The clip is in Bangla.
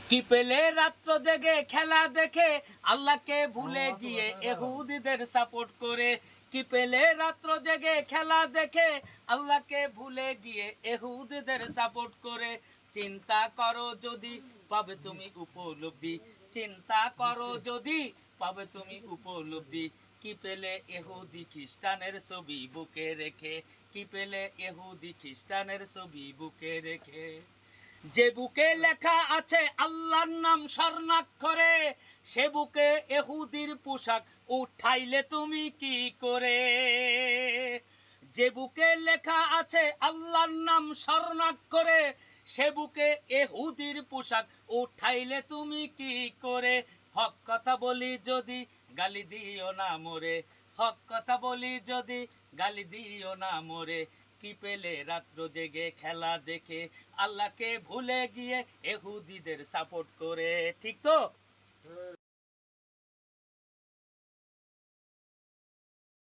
কি পেলে রাত্র জেগে খেলা দেখে আল্লাহকে ভুলে গিয়ে ইহুদিদের সাপোর্ট করে। কি পেলে রাত্র জেগে খেলা দেখে আল্লাহকে ভুলে গিয়ে ইহুদিদের সাপোর্ট করে। চিন্তা করো যদি পাবে তুমি উপলব্ধি, চিন্তা করো যদি পাবে তুমি উপলব্ধি। কি পেলে ইহুদি খ্রিস্টানের ছবি বুকে রেখে, কি পেলে ইহুদি খ্রিস্টানের ছবি বুকে রেখে। যে বুকে লেখা আছে আল্লাহর নাম স্বর্ণাক্ষরে, সে বুকে ইহুদির পোশাক উঠাইলে তুমি কি করে। যে বুকে লেখা আছে আল্লাহর নাম স্বর্ণাক্ষরে, সে বুকে ইহুদির পোশাক উঠাইলে তুমি কি করে। হক কথা বলি যদি গালি দিও না মোরে, হক কথা বলি যদি গালি দিও না মোরে। কি পেলে রাত্র জেগে খেলা দেখে আল্লাহকে ভুলে গিয়ে ইহুদিদের সাপোর্ট করে। ঠিক তো?